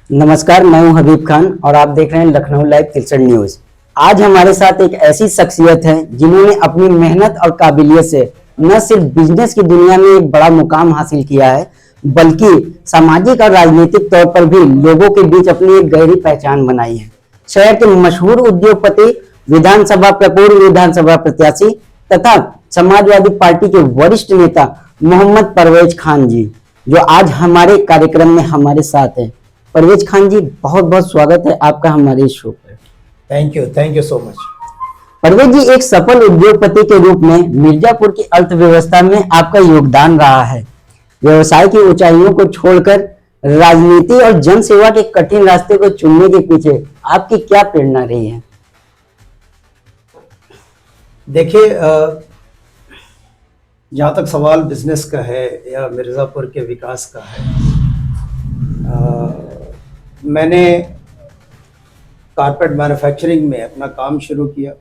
नमस्कार, मैं हूं हबीब खान और आप देख रहे हैं लखनऊ लाइव 63 न्यूज। आज हमारे साथ एक ऐसी शख्सियत है जिन्होंने अपनी मेहनत और काबिलियत से न सिर्फ बिजनेस की दुनिया में एक बड़ा मुकाम हासिल किया है, बल्कि सामाजिक और राजनीतिक तौर पर भी लोगों के बीच अपनी एक गहरी पहचान बनाई है। शहर के मशहूर उद्योगपति, पूर्व विधानसभा प्रत्याशी तथा समाजवादी पार्टी के वरिष्ठ नेता मोहम्मद परवेज खान जी, जो आज हमारे कार्यक्रम में हमारे साथ है। परवेज खान जी, बहुत बहुत स्वागत है आपका हमारे इस शो पर। Thank you so much. Parvez ji, एक सफल उद्योगपति के रूप में मिर्जापुर की अर्थव्यवस्था में आपका योगदान रहा है। व्यवसाय की ऊंचाइयों को छोड़कर राजनीति और जन सेवा के कठिन रास्ते को चुनने के पीछे आपकी क्या प्रेरणा रही है? देखिए, जहाँ तक सवाल बिजनेस का है या मिर्ज़ापुर के विकास का है, मैंने कारपेट मैन्युफैक्चरिंग में अपना काम शुरू किया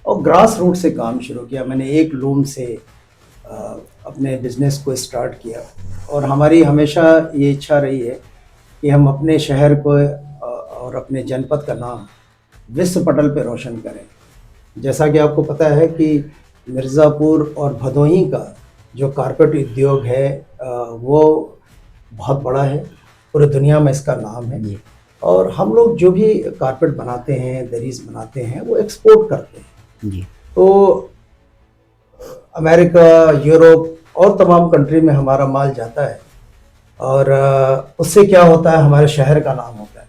और ग्रास रूट से काम शुरू किया। मैंने एक लूम से अपने बिजनेस को स्टार्ट किया और हमारी हमेशा ये इच्छा रही है कि हम अपने शहर को और अपने जनपद का नाम विश्व पटल पे रोशन करें। जैसा कि आपको पता है कि मिर्ज़ापुर और भदोही का जो कारपेट उद्योग है वो बहुत बड़ा है, पूरी दुनिया में इसका नाम है। और हम लोग जो भी कारपेट बनाते हैं, दरीज बनाते हैं, वो एक्सपोर्ट करते हैं जी। तो अमेरिका, यूरोप और तमाम कंट्री में हमारा माल जाता है और उससे क्या होता है, हमारे शहर का नाम होता है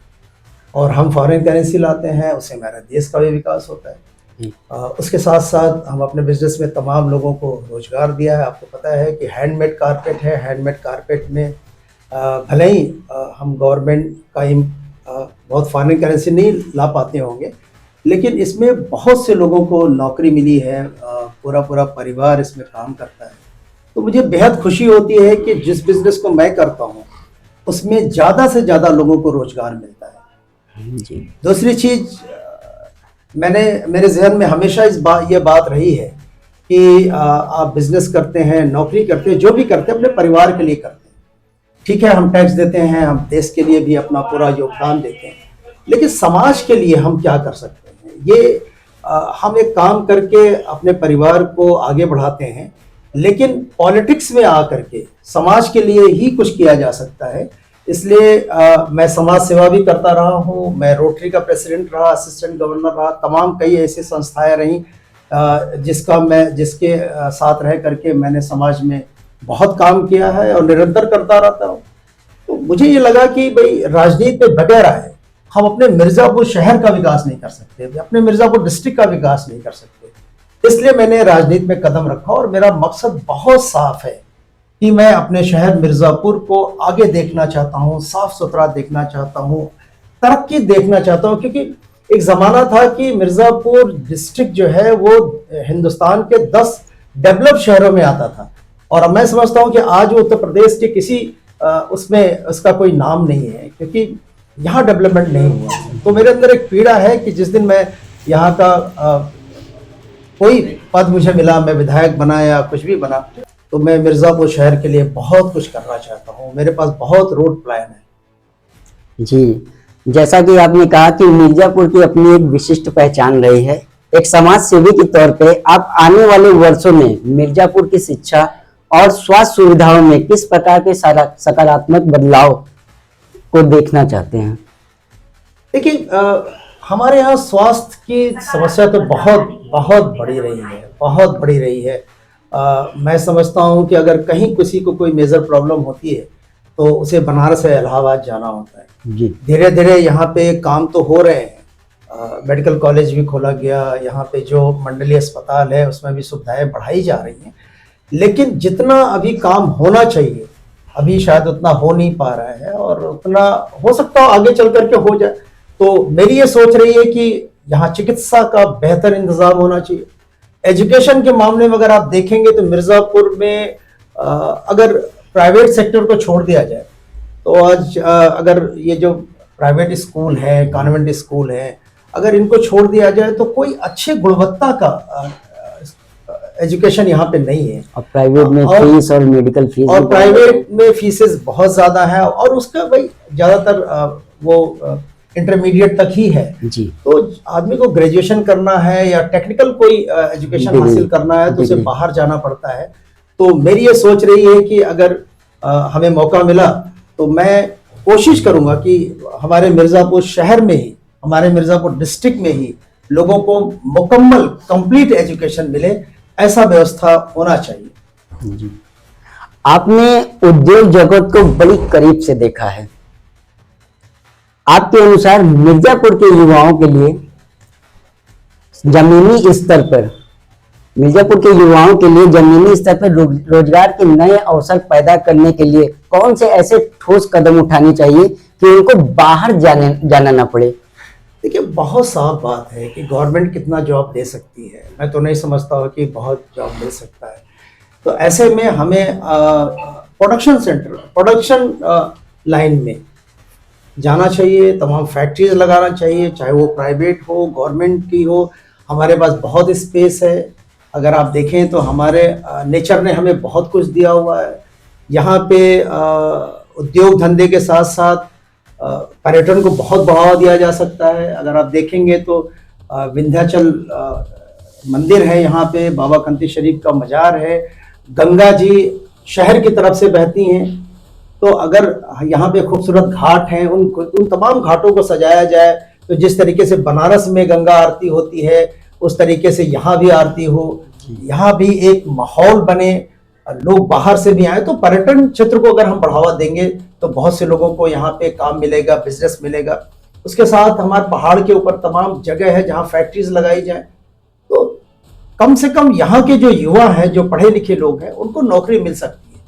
और हम फॉरेन करेंसी लाते हैं, उससे हमारे देश का भी विकास होता है। उसके साथ साथ हम अपने बिजनेस में तमाम लोगों को रोजगार दिया है। आपको पता है कि हैंडमेड कारपेट है। हैंडमेड कारपेट में भले ही हम गवर्नमेंट का बहुत फॉरेन करेंसी नहीं ला पाते होंगे, लेकिन इसमें बहुत से लोगों को नौकरी मिली है। पूरा परिवार इसमें काम करता है। तो मुझे बेहद खुशी होती है कि जिस बिजनेस को मैं करता हूँ उसमें ज़्यादा से ज़्यादा लोगों को रोजगार मिलता है जी। दूसरी चीज़, मेरे जहन में हमेशा ये बात रही है कि आप बिजनेस करते हैं, नौकरी करते हैं, जो भी करते हैं अपने परिवार के लिए करते हैं। ठीक है, हम टैक्स देते हैं, हम देश के लिए भी अपना पूरा योगदान देते हैं, लेकिन समाज के लिए हम क्या कर सकते हैं? ये हम एक काम करके अपने परिवार को आगे बढ़ाते हैं, लेकिन पॉलिटिक्स में आकर के समाज के लिए ही कुछ किया जा सकता है। इसलिए मैं समाज सेवा भी करता रहा हूँ। मैं रोटरी का प्रेसिडेंट रहा, असिस्टेंट गवर्नर रहा, तमाम कई ऐसी संस्थाएं रहीं जिसके साथ रह करके मैंने समाज में बहुत काम किया है और निरंतर करता रहता हूँ। तो मुझे ये लगा कि भाई राजनीति में बगैर आए हम अपने मिर्ज़ापुर शहर का विकास नहीं कर सकते, अपने मिर्ज़ापुर डिस्ट्रिक्ट का विकास नहीं कर सकते। इसलिए मैंने राजनीति में कदम रखा और मेरा मकसद बहुत साफ है कि मैं अपने शहर मिर्ज़ापुर को आगे देखना चाहता हूँ, साफ सुथरा देखना चाहता हूँ, तरक्की देखना चाहता हूँ। क्योंकि एक ज़माना था कि मिर्ज़ापुर डिस्ट्रिक्ट जो है वो हिंदुस्तान के 10 डेवलप शहरों में आता था और मैं समझता हूँ कि आज उत्तर प्रदेश के किसी उसमें उसका कोई नाम नहीं है, क्योंकि यहाँ डेवलपमेंट नहीं हुआ। तो मेरे अंदर एक पीड़ा है कि जिस दिन मैं यहाँ का कोई पद मुझे मिला, मैं विधायक बना या कुछ भी बना, तो मैं मिर्ज़ापुर शहर के लिए बहुत कुछ करना चाहता हूँ। मेरे पास बहुत रोड प्लान है जी। जैसा कि आपने कहा कि मिर्जापुर की अपनी एक विशिष्ट पहचान रही है, एक समाज सेवी के तौर पे आप आने वाले वर्षों में मिर्जापुर की शिक्षा और स्वास्थ्य सुविधाओं में किस प्रकार के सकारात्मक बदलाव को देखना चाहते हैं? देखिए, हमारे यहाँ स्वास्थ्य की समस्या तो बहुत बड़ी रही है, बहुत बड़ी रही है। मैं समझता हूँ कि अगर कहीं किसी को कोई मेजर प्रॉब्लम होती है तो उसे बनारस या इलाहाबाद जाना होता है जी। धीरे धीरे यहाँ पे काम तो हो रहे हैं, मेडिकल कॉलेज भी खोला गया, यहाँ पे जो मंडलीय अस्पताल है उसमें भी सुविधाएं बढ़ाई जा रही हैं, लेकिन जितना अभी काम होना चाहिए अभी शायद उतना हो नहीं पा रहा है और उतना हो सकता हो आगे चल करके हो जाए। तो मेरी ये सोच रही है कि यहाँ चिकित्सा का बेहतर इंतजाम होना चाहिए। एजुकेशन के मामले में अगर आप देखेंगे तो मिर्ज़ापुर में अगर प्राइवेट सेक्टर को छोड़ दिया जाए तो आज अगर ये जो प्राइवेट स्कूल है, कॉन्वेंट स्कूल है, अगर इनको छोड़ दिया जाए तो कोई अच्छे गुणवत्ता का एजुकेशन यहाँ पे नहीं है। और प्राइवेट में फीस और मेडिकल फीस और प्राइवेट में फीसेस बहुत ज्यादा है, और उसका भाई ज्यादातर वो इंटरमीडिएट तक ही है जी। तो आदमी को ग्रेजुएशन करना है या टेक्निकल कोई एजुकेशन हासिल करना है तो उसे बाहर जाना पड़ता है। तो मेरी ये सोच रही है कि अगर हमें मौका मिला तो मैं कोशिश करूंगा कि हमारे मिर्जापुर शहर में ही, हमारे मिर्जापुर डिस्ट्रिक्ट में ही लोगों को मुकम्मल कंप्लीट एजुकेशन मिले, ऐसा व्यवस्था होना चाहिए। जी। आपने उद्योग जगत को बड़ी करीब से देखा है, आपके अनुसार मिर्जापुर के युवाओं के लिए जमीनी स्तर पर मिर्जापुर के युवाओं के लिए जमीनी स्तर पर रोजगार के नए अवसर पैदा करने के लिए कौन से ऐसे ठोस कदम उठाने चाहिए कि उनको बाहर जाना ना पड़े? देखिए, बहुत साफ बात है कि गवर्नमेंट कितना जॉब दे सकती है, मैं तो नहीं समझता हूँ कि बहुत जॉब दे सकता है। तो ऐसे में हमें प्रोडक्शन सेंटर, प्रोडक्शन लाइन में जाना चाहिए, तमाम फैक्ट्रीज लगाना चाहिए, चाहे वो प्राइवेट हो, गवर्नमेंट की हो। हमारे पास बहुत स्पेस है, अगर आप देखें तो हमारे नेचर ने हमें बहुत कुछ दिया हुआ है। यहाँ पे उद्योग धंधे के साथ साथ पर्यटन को बहुत बढ़ावा दिया जा सकता है। अगर आप देखेंगे तो विंध्याचल मंदिर है, यहाँ पे बाबा कंती शरीफ का मजार है, गंगा जी शहर की तरफ से बहती हैं। तो अगर यहाँ पे खूबसूरत घाट हैं, उन तमाम घाटों को सजाया जाए तो जिस तरीके से बनारस में गंगा आरती होती है उस तरीके से यहाँ भी आरती हो, यहाँ भी एक माहौल बने, लोग बाहर से भी आए। तो पर्यटन क्षेत्र को अगर हम बढ़ावा देंगे तो बहुत से लोगों को यहाँ पे काम मिलेगा, बिजनेस मिलेगा। उसके साथ हमारे पहाड़ के ऊपर तमाम जगह है जहाँ फैक्ट्रीज लगाई जाए, तो कम से कम यहाँ के जो युवा हैं, जो पढ़े लिखे लोग हैं, उनको नौकरी मिल सकती है।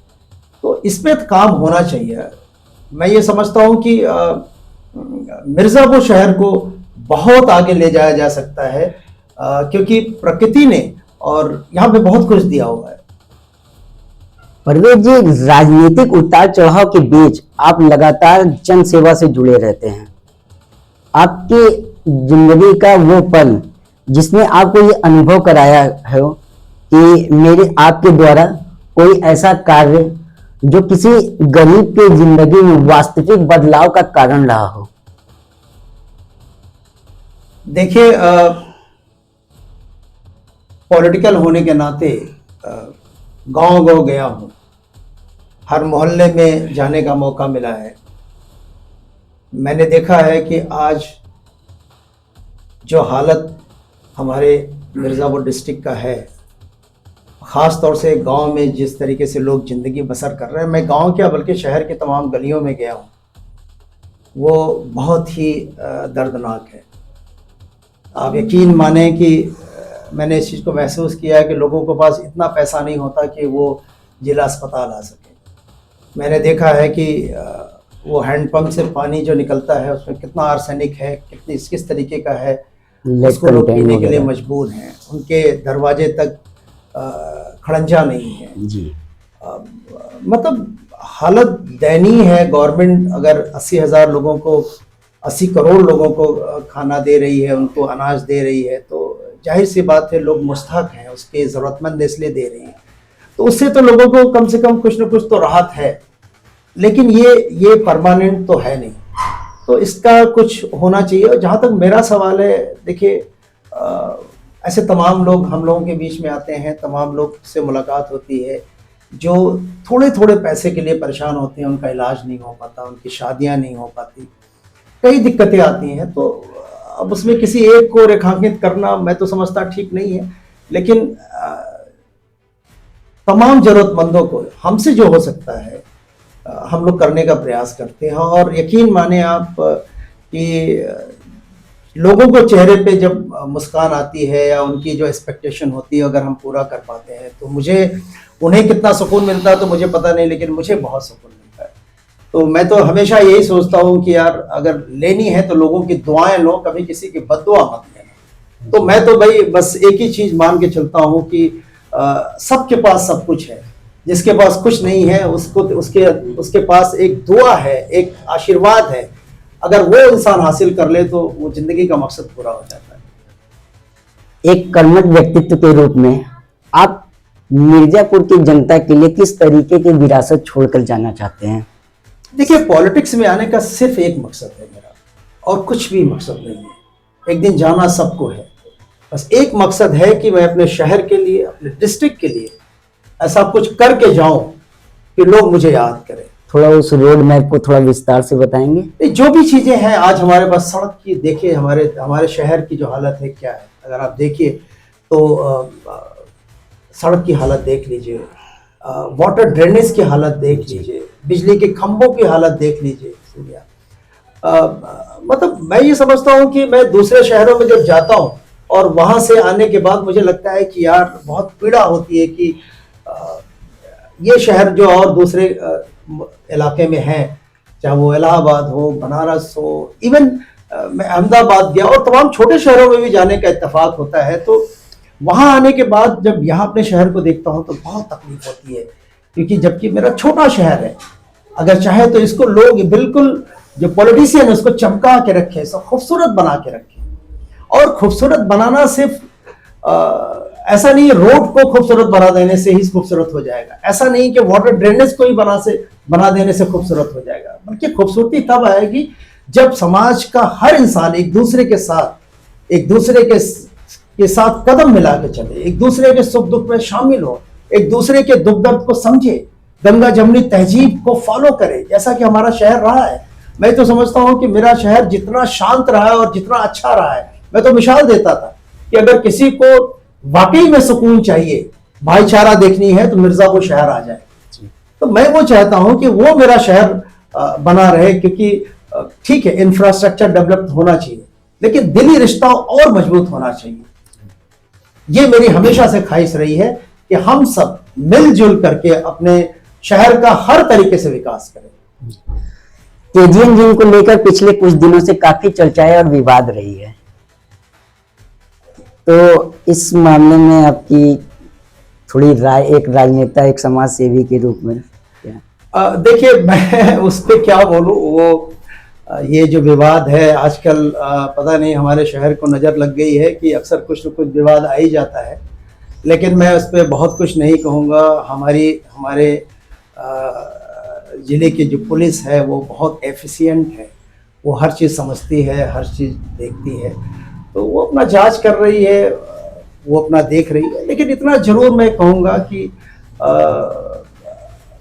तो इस पे काम होना चाहिए। मैं ये समझता हूँ कि मिर्जापुर शहर को बहुत आगे ले जाया जा सकता है, क्योंकि प्रकृति ने और यहाँ पे बहुत कुछ दिया हुआ है। परवेज जी, राजनीतिक उतार चढ़ाव के बीच आप लगातार जन सेवा से जुड़े रहते हैं। आपकी जिंदगी का वो पल जिसने आपको ये अनुभव कराया है कि मेरे आपके द्वारा कोई ऐसा कार्य जो किसी गरीब के जिंदगी में वास्तविक बदलाव का कारण रहा हो? देखिए, पॉलिटिकल होने के नाते गांव-गांव गया हूं, हर मोहल्ले में जाने का मौका मिला है। मैंने देखा है कि आज जो हालत हमारे मिर्ज़ापुर डिस्ट्रिक्ट का है, ख़ास तौर से गांव में जिस तरीके से लोग ज़िंदगी बसर कर रहे हैं, मैं गांव क्या बल्कि शहर के तमाम गलियों में गया हूं, वो बहुत ही दर्दनाक है। आप यकीन माने कि मैंने इस चीज़ को महसूस किया है कि लोगों के पास इतना पैसा नहीं होता कि वो जिला अस्पताल आ सके। मैंने देखा है कि वो हैंडपम्प से पानी जो निकलता है उसमें कितना आर्सेनिक है, कितनी किस तरीके का है, उसको लोग पीने के लिए मजबूर हैं। उनके दरवाजे तक खड़ंजा नहीं है जी। मतलब हालत दयनीय है। गवर्नमेंट अगर 80,000 लोगों को, 80 करोड़ लोगों को खाना दे रही है, उनको अनाज दे रही है, तो जाहिर सी बात है लोग मुस्तहक हैं, उसके ज़रूरतमंद इसलिए दे रही है। तो उससे तो लोगों को कम से कम कुछ न कुछ तो राहत है, लेकिन ये परमानेंट तो है नहीं। तो इसका कुछ होना चाहिए। और जहाँ तक मेरा सवाल है, देखिए, ऐसे तमाम लोग हम लोगों के बीच में आते हैं, तमाम लोग से मुलाकात होती है जो थोड़े थोड़े पैसे के लिए परेशान होते हैं, उनका इलाज नहीं हो पाता, उनकी शादियां नहीं हो पाती, कई दिक्कतें आती हैं। तो अब उसमें किसी एक को रेखांकित करना मैं तो समझता ठीक नहीं है, लेकिन तमाम जरूरतमंदों को हमसे जो हो सकता है हम लोग करने का प्रयास करते हैं। और यकीन माने आप कि लोगों को चेहरे पे जब मुस्कान आती है या उनकी जो एक्सपेक्टेशन होती है अगर हम पूरा कर पाते हैं, तो मुझे उन्हें कितना सुकून मिलता है तो मुझे पता नहीं, लेकिन मुझे बहुत सुकून मिलता है। तो मैं तो हमेशा यही सोचता हूँ कि यार अगर लेनी है तो लोगों की दुआएं लो, कभी किसी की बद्दुआ मत लेना। तो मैं तो भाई बस एक ही चीज़ मान के चलता हूँ कि सबके पास सब कुछ है, जिसके पास कुछ नहीं है उसको उसके पास एक दुआ है, एक आशीर्वाद है। अगर वो इंसान हासिल कर ले तो वो जिंदगी का मकसद पूरा हो जाता है। एक कर्मठ व्यक्तित्व के रूप में आप मिर्जापुर की जनता के लिए किस तरीके की विरासत छोड़कर जाना चाहते हैं? देखिए, पॉलिटिक्स में आने का सिर्फ एक मकसद है मेरा, और कुछ भी मकसद नहीं है। एक दिन जाना सबको है, बस एक मकसद है कि मैं अपने शहर के लिए, अपने डिस्ट्रिक्ट के लिए ऐसा कुछ करके जाऊं कि लोग मुझे याद करें। थोड़ा उस रोड मैप को थोड़ा विस्तार से बताएंगे? ये जो भी चीजें हैं आज हमारे पास, सड़क की देखिए, हमारे शहर की जो हालत है क्या है, अगर आप देखिए तो सड़क की हालत देख लीजिए, वाटर ड्रेनेज की हालत देख लीजिए, बिजली के खंभों की हालत देख लीजिए। मतलब मैं ये समझता हूँ कि मैं दूसरे शहरों में जब जाता हूँ और वहां से आने के बाद मुझे लगता है कि यार बहुत पीड़ा होती है कि ये शहर जो और दूसरे इलाके में है, चाहे वो इलाहाबाद हो, बनारस हो, इवन मैं अहमदाबाद गया और तमाम छोटे शहरों में भी जाने का इत्तेफाक होता है, तो वहां आने के बाद जब यहाँ अपने शहर को देखता हूँ तो बहुत तकलीफ होती है, क्योंकि जबकि मेरा छोटा शहर है, अगर चाहे तो इसको लोग बिल्कुल, जो पॉलिटिशियन है उसको चमका के रखे, सब खूबसूरत बना के रखे। और खूबसूरत बनाना सिर्फ ऐसा नहीं है रोड को खूबसूरत बना देने से ही खूबसूरत हो जाएगा, ऐसा नहीं कि वाटर ड्रेनेज को ही बना देने से खूबसूरत हो जाएगा, बल्कि खूबसूरती तब आएगी जब समाज का हर इंसान एक दूसरे के साथ कदम मिला के चले, एक दूसरे के सुख दुख में शामिल हो, एक दूसरे के दुख दर्द को समझे, गंगा जमनी तहजीब को फॉलो करे, जैसा कि हमारा शहर रहा है। मैं तो समझता हूं कि मेरा शहर जितना शांत रहा है और जितना अच्छा रहा है, मैं तो मिसाल देता था कि अगर किसी को वाकई में सुकून चाहिए, भाईचारा देखनी है, तो मिर्जापुर शहर आ जाए। तो मैं वो चाहता हूं कि वो मेरा शहर बना रहे, क्योंकि ठीक है इंफ्रास्ट्रक्चर डेवलप होना चाहिए, लेकिन दिली रिश्ता और मजबूत होना चाहिए। ये मेरी हमेशा से ख्वाहिश रही है कि हम सब मिलजुल करके अपने शहर का हर तरीके से विकास करें। केजीएन जिम को लेकर पिछले कुछ दिनों से काफी चर्चाएं और विवाद रही है, तो इस मामले में आपकी थोड़ी राय, एक राजनेता, एक समाज सेवी के रूप में क्या? देखिए, मैं उस पर क्या बोलूं, वो ये जो विवाद है आजकल, पता नहीं हमारे शहर को नज़र लग गई है कि अक्सर कुछ न कुछ विवाद आ ही जाता है, लेकिन मैं उस पर बहुत कुछ नहीं कहूँगा। हमारे ज़िले की जो पुलिस है वो बहुत एफिशिएंट है, वो हर चीज़ समझती है, हर चीज़ देखती है, तो वो अपना जांच कर रही है, वो अपना देख रही है। लेकिन इतना ज़रूर मैं कहूँगा कि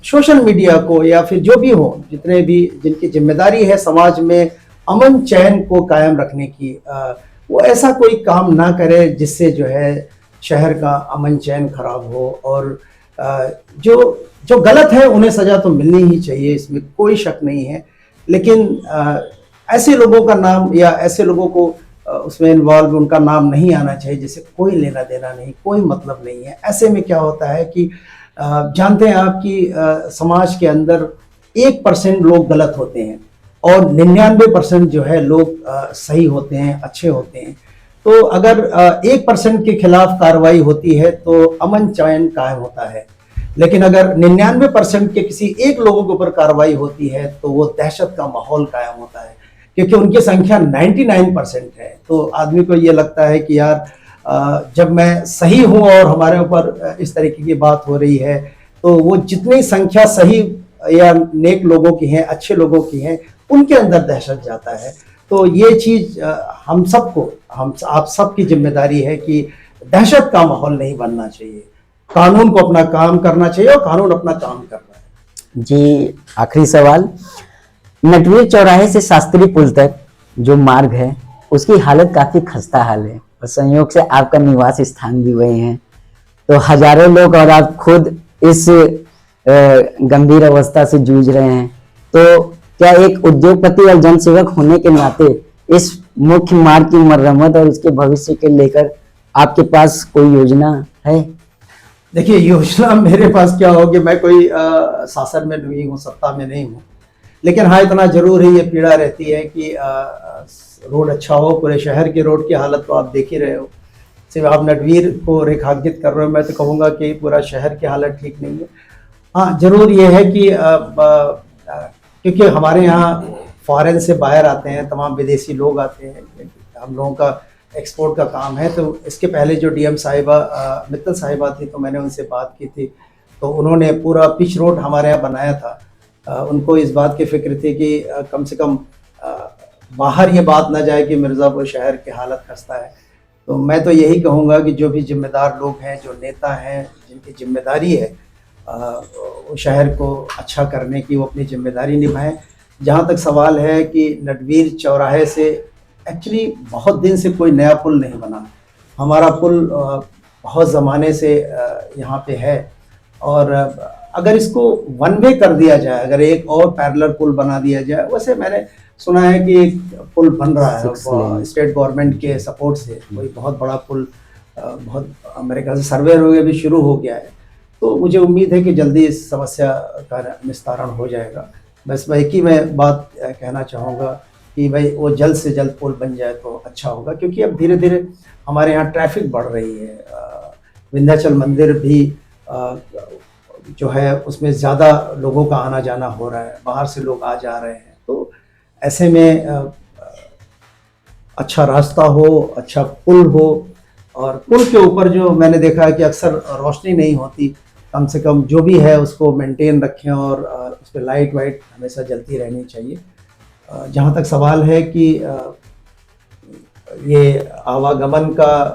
सोशल मीडिया को या फिर जो भी हो, जितने भी जिनकी जिम्मेदारी है समाज में अमन चैन को कायम रखने की, वो ऐसा कोई काम ना करे जिससे जो है शहर का अमन चैन खराब हो। और जो गलत है उन्हें सज़ा तो मिलनी ही चाहिए, इसमें कोई शक नहीं है, लेकिन ऐसे लोगों का नाम या ऐसे लोगों को उसमें इन्वॉल्व, उनका नाम नहीं आना चाहिए जिससे कोई लेना देना नहीं, कोई मतलब नहीं है। ऐसे में क्या होता है कि जानते हैं आप कि समाज के अंदर 1% लोग गलत होते हैं और 99% जो है लोग सही होते हैं, अच्छे होते हैं। तो अगर 1% के खिलाफ कार्रवाई होती है तो अमन चैन कायम होता है, लेकिन अगर 99% के किसी एक लोगों के ऊपर कार्रवाई होती है तो वो दहशत का माहौल कायम होता है, क्योंकि उनकी संख्या 99% है। तो आदमी को ये लगता है कि यार जब मैं सही हूं और हमारे ऊपर इस तरीके की बात हो रही है, तो वो जितनी संख्या सही या नेक लोगों की है, अच्छे लोगों की है, उनके अंदर दहशत जाता है। तो ये चीज़ आप सबकी जिम्मेदारी है कि दहशत का माहौल नहीं बनना चाहिए, कानून को अपना काम करना चाहिए और कानून अपना काम कर रहा है। जी, आखिरी सवाल, नटवीर चौराहे से शास्त्री पुल तक जो मार्ग है उसकी हालत काफी खस्ता हाल है, और संयोग से आपका निवास स्थान भी वही है, तो हजारों लोग और आप खुद इस गंभीर अवस्था से जूझ रहे हैं, तो क्या एक उद्योगपति और जनसेवक होने के नाते इस मुख्य मार्ग की मरम्मत और इसके भविष्य के लेकर आपके पास कोई योजना है? देखिए, योजना मेरे पास क्या होगी, मैं कोई शासन में नहीं हूँ, सत्ता में नहीं हूँ, लेकिन हाँ इतना जरूर है, ये पीड़ा रहती है कि रोड अच्छा हो। पूरे शहर के रोड की हालत तो आप देख ही रहे हो, सिर्फ आप नटवीर को रेखांकित कर रहे हो, मैं तो कहूँगा कि पूरा शहर की हालत ठीक नहीं है। हाँ जरूर ये है कि क्योंकि हमारे यहाँ फॉरेन से बाहर आते हैं, तमाम विदेशी लोग आते हैं, हम लोगों का एक्सपोर्ट का काम है। तो इसके पहले जो डीएम साहिबा मित्तल साहिबा थी, तो मैंने उनसे बात की थी, तो उन्होंने पूरा पिच रोड हमारे यहाँ बनाया था। उनको इस बात की फिक्र थी कि कम से कम बाहर ये बात ना जाए कि मिर्ज़ापुर शहर की हालत खस्ता है। तो मैं तो यही कहूँगा कि जो भी जिम्मेदार लोग हैं, जो नेता हैं, जिनकी जिम्मेदारी है वो शहर को अच्छा करने की, वो अपनी जिम्मेदारी निभाएं। जहाँ तक सवाल है कि नटवीर चौराहे से एक्चुअली बहुत दिन से कोई नया पुल नहीं बना। हमारा पुल बहुत ज़माने से यहाँ पे है, और अगर इसको वन वे कर दिया जाए, अगर एक और पैरेलल पुल बना दिया जाए, वैसे मैंने सुना है कि एक पुल बन रहा है स्टेट गवर्नमेंट के सपोर्ट से, कोई बहुत बड़ा पुल, बहुत मेरे ख्याल से सर्वे वगैरह भी शुरू हो गया है। तो मुझे उम्मीद है कि जल्दी इस समस्या का निस्तारण हो जाएगा। बस मैं एक ही मैं बात कहना चाहूँगा कि भाई वो जल्द से जल्द पुल बन जाए तो अच्छा होगा, क्योंकि अब धीरे धीरे हमारे यहाँ ट्रैफिक बढ़ रही है। विंध्याचल मंदिर भी जो है उसमें ज़्यादा लोगों का आना जाना हो रहा है, बाहर से लोग आ जा रहे हैं। तो ऐसे में अच्छा रास्ता हो, अच्छा पुल हो, और पुल के ऊपर जो मैंने देखा है कि अक्सर रोशनी नहीं होती, कम से कम जो भी है उसको मेंटेन रखें, और उस पर लाइट वाइट हमेशा जलती रहनी चाहिए। जहाँ तक सवाल है कि ये आवागमन का,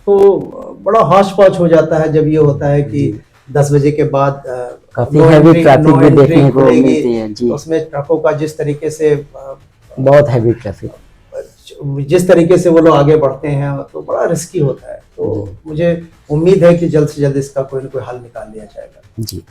तो बड़ा हौच पौच हो जाता है जब ये होता है कि 10 बजे के बाद काफी हैवी ट्रैफिक भी देखने को मिलती है जी। तो उसमें ट्रकों का जिस तरीके से बहुत हैवी ट्रैफिक, जिस तरीके से वो लोग आगे बढ़ते हैं, तो बड़ा रिस्की होता है। तो मुझे उम्मीद है कि जल्द से जल्द इसका कोई ना कोई हल निकाल लिया जाएगा जी।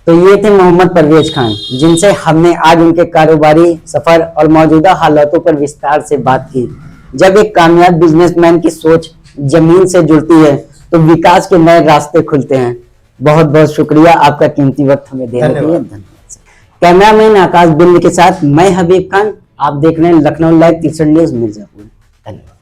तो ये थे मोहम्मद परवेज खान, जिनसे हमने आज उनके कारोबारी सफर और मौजूदा हालातों पर विस्तार से बात की। जब एक कामयाब बिजनेसमैन की सोच जमीन से जुड़ती है तो विकास के नए रास्ते खुलते हैं। बहुत बहुत शुक्रिया आपका कीमती वक्त हमें देने के लिए, धन्यवाद। कैमरामैन आकाश बिंद के साथ मैं हबीब खान, आप देख रहे हैं लखनऊ लाइव 63 न्यूज मिर्जापुर। धन्यवाद।